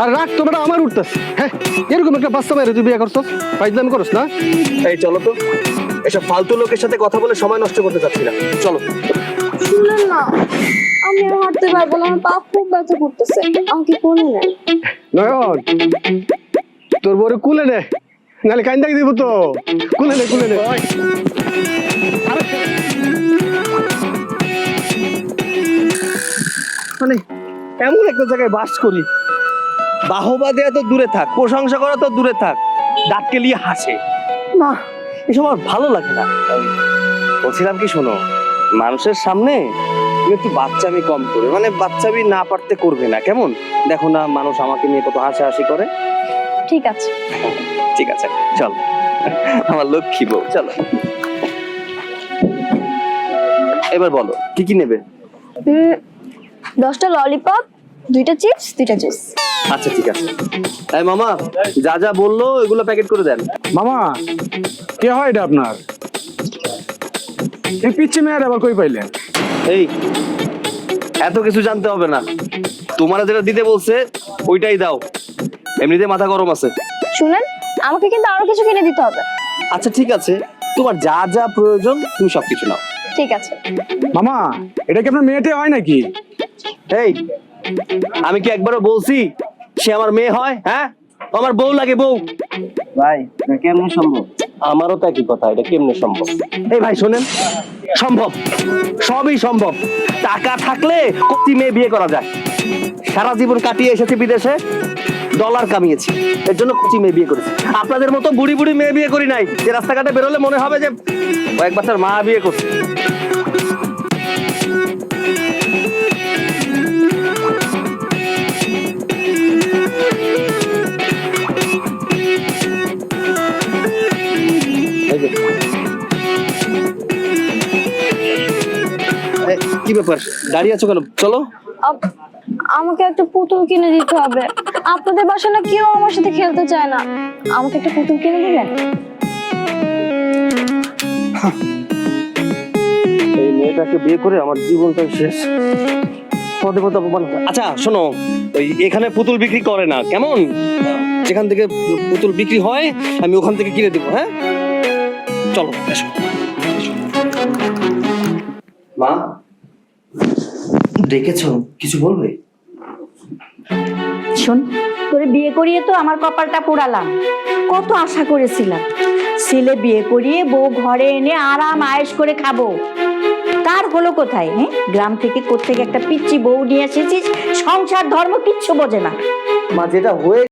আর রাগ তো বেটা আমার উঠতেছে। হ্যাঁ, এরকম একটা বাচ্চা মেয়েরে তুই বিয়ে করছস, ফাইজলামি করস না? এই চলো তো, এসব ফালতু লোকের সাথে কথা বলে সময় নষ্ট করতে চাচ্ছি না, চলো। শুনেন না, আমি আর হাঁটতে পারবো না, আমার পা খুব ব্যথা করতেছে, আমাকে কোলে নেন। নয়ন, তোর বউরে কুলে নে, নাহলে কাইন্দা দিব তো। কুলে নে, কুলে নে। মানে এমন একটা জায়গায় বাস করি, বাহবা দেয়া তো দূরে থাক, প্রশংসা করা তো দূরে থাক, দাঁত কেলিয়ে হাসে না, এসব আমার ভালো লাগে না। বলছিলাম কি, শোনো, মানুষের সামনে তুমি একটু বাচ্চামি কম করে, মানে বাচ্চামি না পারতে করবে না, কেমন? দেখো না মানুষ আমাকে নিয়ে কত হাসাহাসি করে। ঠিক আছে। ঠিক আছে, চল আমার লক্ষ্মী বউ, চলো। এবার বলো কি কি নেবে? 10টা ললিপপ, 2টা চিপস, 2টা জুস। আচ্ছা ঠিক আছে। এই মামা, যা যা বললো এগুলো প্যাকেট করে দেন। মামা, কে হয় এটা আপনার? এই পিচ্ছি মেয়ের আবার কই পাইলেন? এই এত কিছু জানতে হবে না, তোমার যেটা দিতে বলছে ওইটাই দাও, এমনিতে মাথা গরম আছে। শুনেন, আমাকে কিন্তু আরো কিছু কিনে দিতে হবে। আচ্ছা ঠিক আছে, তোমার যা যা প্রয়োজন তুমি সবকিছু নাও। ঠিক আছে। মামা, এটা কি আপনার মেয়েটে হয় নাকি? এই আমি কি একবারও বলছি সে আমার মেয়ে হয়? হ্যাঁ, ও আমার বউ লাগে, বউ। ভাই কেমনে সম্ভব? আমারও তো একই কথা, এটা কেমনে সম্ভব? এই ভাই শোনেন, সম্ভব, সবই সম্ভব। টাকা থাকলে কতি মেয়ে বিয়ে করা যায়। সারা জীবন কাটিয়ে এসেছি বিদেশে, ডলার কামিয়েছি, এর জন্য কচি মেয়ে বিয়ে করেছি। আপনাদের মতো বুড়ি বুড়ি মেয়ে বিয়ে করি নাই, যে রাস্তাঘাটে বেরোলে মনে হবে যে কয়েক বাচ্চার মা বিয়ে করছে। কি ব্যাপার, দাঁড়িয়ে আছো কেন? চলো। আমাকে একটা পুতুল কিনে দিতে হবে। আপনাদের বাসায় না কেউ আমার সাথে খেলতে চায় না, আমাকে একটা পুতুল কিনে দিবেন? এই মেয়েটাকে বিয়ে করে আমার জীবনটাই শেষ। পদে পদে অপমান। আচ্ছা শোনো, ওই এখানে পুতুল বিক্রি করে না, কেমন? যেখান থেকে পুতুল বিক্রি হয় আমি ওখান থেকে কিনে দেবো। হ্যাঁ চলো, এসো। মা, ডেকেছো, কিছু বলবে? শোন, তোরে বিয়ে করিয়ে তো আমার কপালটা পোড়ালাম। কত আশা করেছিলাম ছেলে বিয়ে করিয়ে বউ ঘরে এনে আরাম আয়েশ করে খাবো, তার হলো কোথায়? হ্যাঁ, গ্রাম থেকে কোত্থেকে একটা পিচ্চি বউ নিয়ে এসেছিস, সংসার ধর্ম কিচ্ছু বোঝে না। মা, যেটা হয়ে